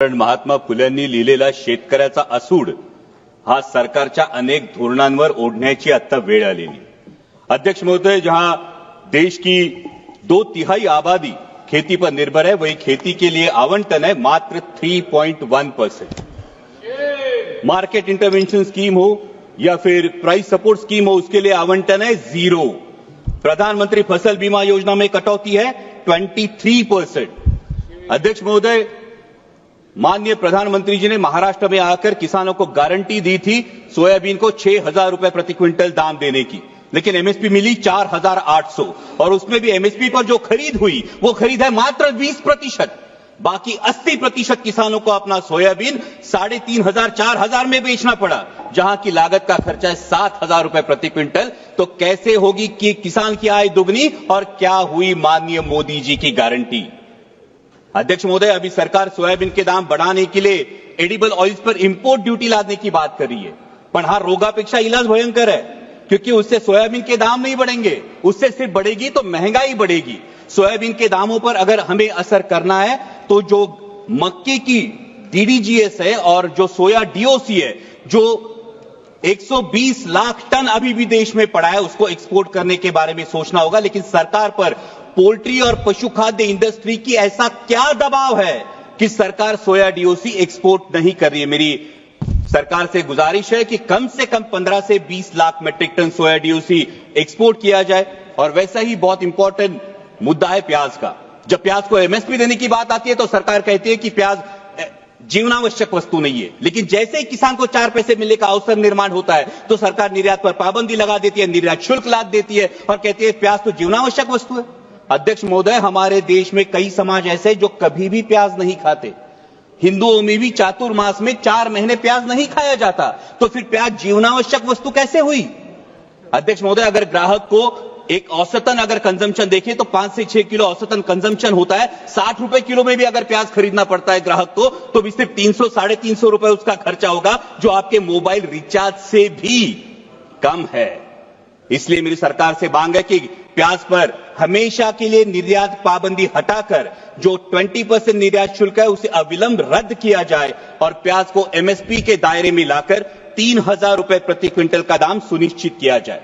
महात्मा फुल्यांनी लिहिलेला शेतकऱ्याचा असूड हा सरकारच्या अनेक धोरणांवर ओढण्याची आता वेळ आलेली। अध्यक्ष महोदय, जहां देश की 2/3 आबादी खेती पर निर्भर है, वही खेती के लिए आवंटन है मात्र 3.1%। मार्केट इंटरवेंशन स्कीम हो या फिर प्राइस सपोर्ट स्कीम हो, उसके लिए आवंटन है 0। प्रधानमंत्री फसल बीमा योजना में कटौती है 23%। अध्यक्ष महोदय, माननीय प्रधानमंत्री जी ने महाराष्ट्र में आकर किसानों को गारंटी दी थी सोयाबीन को 6,000 रुपए प्रति क्विंटल दाम देने की, लेकिन एमएसपी मिली 4,800 और उसमें भी एमएसपी पर जो खरीद हुई वो खरीद है मात्र 20%। बाकी 80% किसानों को अपना सोयाबीन 3,500 4,000 में बेचना पड़ा, जहां की लागत का खर्चा है 7,000 रुपए प्रति क्विंटल। तो कैसे होगी कि किसान की आय दुगनी और क्या हुई माननीय मोदी जी की गारंटी। अध्यक्ष महोदय, अभी सरकार सोयाबीन के दाम बढ़ाने के लिए एडिबल ऑयल्स पर इंपोर्ट ड्यूटी लादने की बात कर रही है, पण हा रोगापेक्षा इलाज भयंकर है, क्योंकि उससे सोयाबीन के दाम नहीं बढ़ेंगे, उससे सिर्फ बढ़ेगी तो महंगाई बढ़ेगी। सोयाबीन के दामों पर अगर हमें असर करना है तो जो मक्के की डीडीजीएस है और जो सोया डीओसी है, जो 120 लाख टन अभी भी देश में पड़ा है, उसको एक्सपोर्ट करने के बारे में सोचना होगा। लेकिन सरकार पर पोल्ट्री और पशु खाद्य इंडस्ट्री की ऐसा क्या दबाव है कि सरकार सोया डीओसी एक्सपोर्ट नहीं कर रही है। मेरी सरकार से गुजारिश है कि कम से कम 15 से 20 लाख मेट्रिक टन सोया डीओसी एक्सपोर्ट किया जाए। और वैसा ही बहुत इंपॉर्टेंट मुद्दा है प्याज का। जब प्याज को एमएसपी देने की बात आती है तो सरकार कहती है कि प्याज जीवनावश्यक वस्तु नहीं है, लेकिन जैसे ही किसान को 4 पैसे मिलने का अवसर निर्माण होता है तो सरकार निर्यात पर पाबंदी लगा देती है, निर्यात शुल्क लाद देती है और कहती है प्याज तो जीवनावश्यक वस्तु है। अध्यक्ष महोदय, हमारे देश में कई समाज ऐसे जो कभी भी प्याज नहीं खाते। हिंदुओं में भी चातुर्मास में 4 महीने प्याज नहीं खाया जाता, तो फिर प्याज जीवनावश्यक वस्तु कैसे हुई। अध्यक्ष महोदय, अगर ग्राहक को एक औसतन अगर कंजम्पशन देखें तो 5 से 6 किलो औसतन कंजम्पशन होता है। 60 रुपए किलो में भी अगर प्याज खरीदना पड़ता है ग्राहक को, तो भी सिर्फ 300 साढ़े 300 रुपए उसका खर्चा होगा, जो आपके मोबाइल रिचार्ज से भी कम है। इसलिए मेरी सरकार से मांग है कि प्याज पर हमेशा के लिए निर्यात पाबंदी हटाकर जो 20% निर्यात शुल्क है उसे अविलंब रद्द किया जाए और प्याज को एमएसपी के दायरे में लाकर 3,000 रुपए प्रति क्विंटल का दाम सुनिश्चित किया जाए।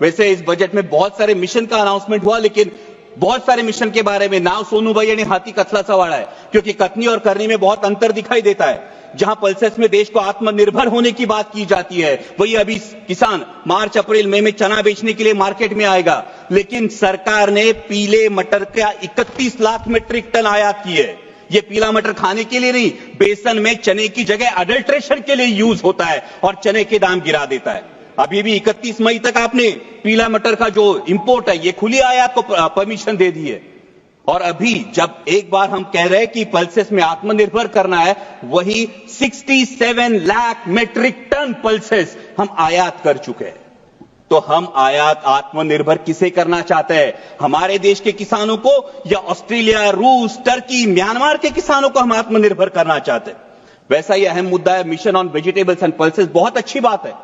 वैसे इस बजट में बहुत सारे मिशन का अनाउंसमेंट हुआ, लेकिन बहुत सारे मिशन के बारे में नाव सोनू भाई ने हाथी कथला वाला है, क्योंकि कथनी और करनी में बहुत अंतर दिखाई देता है। जहां पल्सेस में देश को आत्मनिर्भर होने की बात की जाती है, वही अभी किसान मार्च अप्रैल मई में चना बेचने के लिए मार्केट में आएगा, लेकिन सरकार ने पीले मटर का 31 लाख मीट्रिक टन आयात की है। ये पीला मटर खाने के लिए नहीं, बेसन में चने की जगह अडल्ट्रेशन के लिए यूज होता है और चने के दाम गिरा देता है। अभी भी 31 मई तक आपने पीला मटर का जो इंपोर्ट है ये खुली आयात को परमिशन दे दी है। और अभी जब एक बार हम कह रहे हैं कि पल्सेस में आत्मनिर्भर करना है, वही 67 लाख मीट्रिक टन पल्सेस हम आयात कर चुके हैं। तो हम आयात आत्मनिर्भर किसे करना चाहते हैं, हमारे देश के किसानों को या ऑस्ट्रेलिया, रूस, टर्की, म्यांमार के किसानों को हम आत्मनिर्भर करना चाहते हैं। वैसा ही अहम मुद्दा है mission on vegetables and pulses. बहुत अच्छी बात है,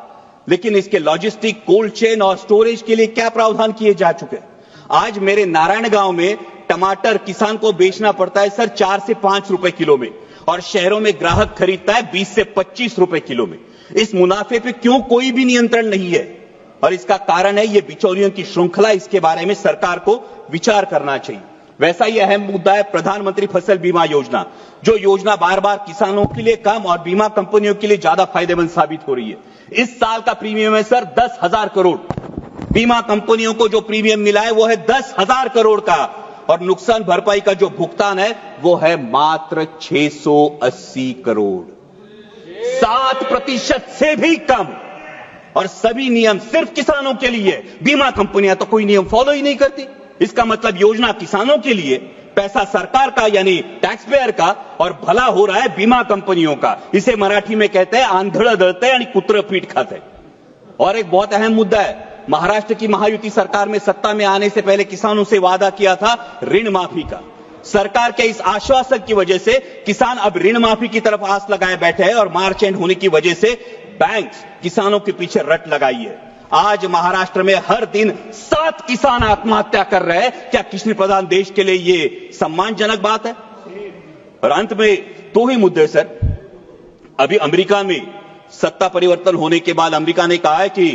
लेकिन इसके लॉजिस्टिक, कोल्ड चेन और स्टोरेज के लिए क्या प्रावधान किए जा चुके हैं। आज मेरे नारायण गांव में टमाटर किसान को बेचना पड़ता है सर 4 से 5 रुपए किलो में, और शहरों में ग्राहक खरीदता है 20 से 25 रुपए किलो में। इस मुनाफे पे क्यों कोई भी नियंत्रण नहीं है, और इसका कारण है ये बिचौलियों की श्रृंखला। इसके बारे में सरकार को विचार करना चाहिए। वैसा ही अहम मुद्दा है प्रधानमंत्री फसल बीमा योजना, जो योजना बार बार किसानों के लिए कम और बीमा कंपनियों के लिए ज्यादा फायदेमंद साबित हो रही है। इस साल का प्रीमियम है सर 10,000 करोड़। बीमा कंपनियों को जो प्रीमियम मिला है वो है 10,000 करोड़ का, और नुकसान भरपाई का जो भुगतान है वो है मात्र 680 करोड़, 7% से भी कम। और सभी नियम सिर्फ किसानों के लिए। बीमा कंपनियां तो कोई नियम फॉलो ही नहीं करती। इसका मतलब योजना किसानों के लिए, पैसा सरकार का यानी टैक्स पेयर का, और भला हो रहा है बीमा कंपनियों का। इसे मराठी में कहते हैं आंधळ दळते आणि कुत्र पीठ खाते। और एक बहुत अहम मुद्दा है, महाराष्ट्र की महायुति सरकार में सत्ता में आने से पहले किसानों से वादा किया था ऋण माफी का। सरकार के इस आश्वासन की वजह से किसान अब ऋण माफी की तरफ आस लगाए बैठे हैं, और मार्च एंड होने की वजह से बैंक किसानों के पीछे रट लगाई है। आज महाराष्ट्र में हर दिन 7 किसान आत्महत्या कर रहे हैं। क्या कृषि प्रधान देश के लिए ये सम्मानजनक बात है। और अंत में दो ही मुद्दे सर। अभी अमेरिका में सत्ता परिवर्तन होने के बाद अमेरिका ने कहा है कि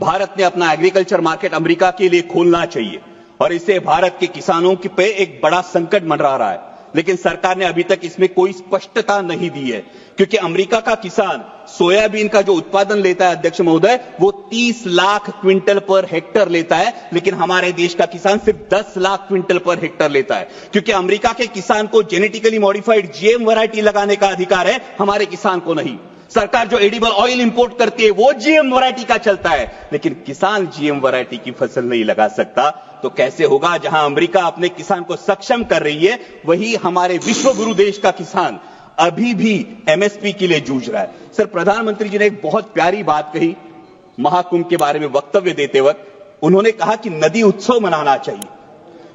भारत ने अपना एग्रीकल्चर मार्केट अमेरिका के लिए खोलना चाहिए और इससे भारत के किसानों के पे एक बड़ा संकट मंडरा रहा है। लेकिन सरकार ने अभी तक इसमें कोई स्पष्टता नहीं दी है, क्योंकि अमेरिका का किसान सोयाबीन का जो उत्पादन लेता है अध्यक्ष महोदय, वो 30 लाख क्विंटल पर हेक्टर लेता है, लेकिन हमारे देश का किसान सिर्फ 10 लाख क्विंटल पर हेक्टर लेता है। क्योंकि अमेरिका के किसान को जेनेटिकली मॉडिफाइड जीएम वैरायटी लगाने का अधिकार है, हमारे किसान को नहीं। सरकार जो एडिबल ऑयल इंपोर्ट करती है वो जीएम वैरायटी का चलता है, लेकिन किसान जीएम वैरायटी की फसल नहीं लगा सकता। तो कैसे होगा? जहां अमेरिका अपने किसान को सक्षम कर रही है, वही हमारे विश्व गुरु देश का किसान अभी भी एमएसपी के लिए जूझ रहा है। सर, प्रधानमंत्री जी ने एक बहुत प्यारी बात कही महाकुंभ के बारे में वक्तव्य देते वक्त। उन्होंने कहा कि नदी उत्सव मनाना चाहिए,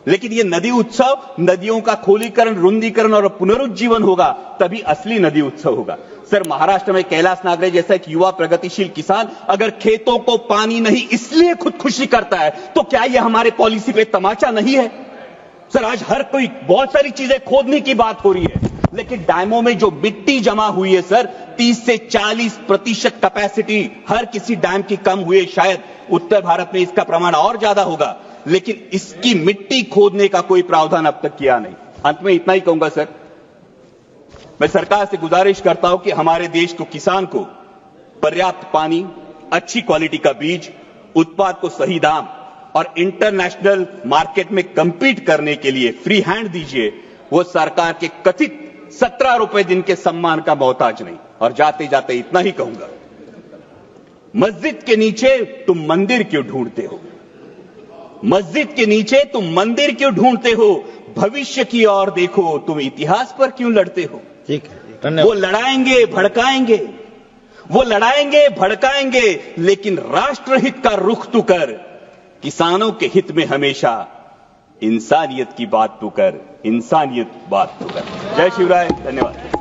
लेकिन ये नदी उत्सव नदियों का खोलीकरण, रुंदीकरण और पुनरुज्जीवन होगा, तभी असली नदी उत्सव होगा। सर, महाराष्ट्र में कैलाश नागरे जैसा एक युवा प्रगतिशील किसान अगर खेतों को पानी नहीं इसलिए खुदकुशी करता है, तो क्या यह हमारे पॉलिसी पे तमाचा नहीं है? सर, आज हर कोई बहुत सारी चीजें खोदने की बात हो रही है, लेकिन डैमों में जो मिट्टी जमा हुई है सर, 30 से 40% कैपेसिटी हर किसी डैम की कम हुई है। शायद उत्तर भारत में इसका प्रमाण और ज्यादा होगा, लेकिन इसकी मिट्टी खोदने का कोई प्रावधान अब तक किया नहीं। अंत में इतना ही कहूंगा सर, मैं सरकार से गुजारिश करता हूं कि हमारे देश को, किसान को पर्याप्त पानी, अच्छी क्वालिटी का बीज, उत्पाद को सही दाम और इंटरनेशनल मार्केट में कंपीट करने के लिए फ्री हैंड दीजिए। वो सरकार के कथित 17 रुपए दिन के सम्मान का मोहताज नहीं। और जाते जाते इतना ही कहूंगा, मस्जिद के नीचे तुम मंदिर क्यों ढूंढते हो? मस्जिद के नीचे तुम मंदिर क्यों ढूंढते हो? भविष्य की ओर देखो, तुम इतिहास पर क्यों लड़ते हो? ठीक है, धन्यवाद। वो लड़ाएंगे भड़काएंगे, वो लड़ाएंगे भड़काएंगे, लेकिन राष्ट्रहित का रुख तू कर, किसानों के हित में हमेशा इंसानियत की बात तू कर, इंसानियत बात तू कर। जय शिवराय, धन्यवाद।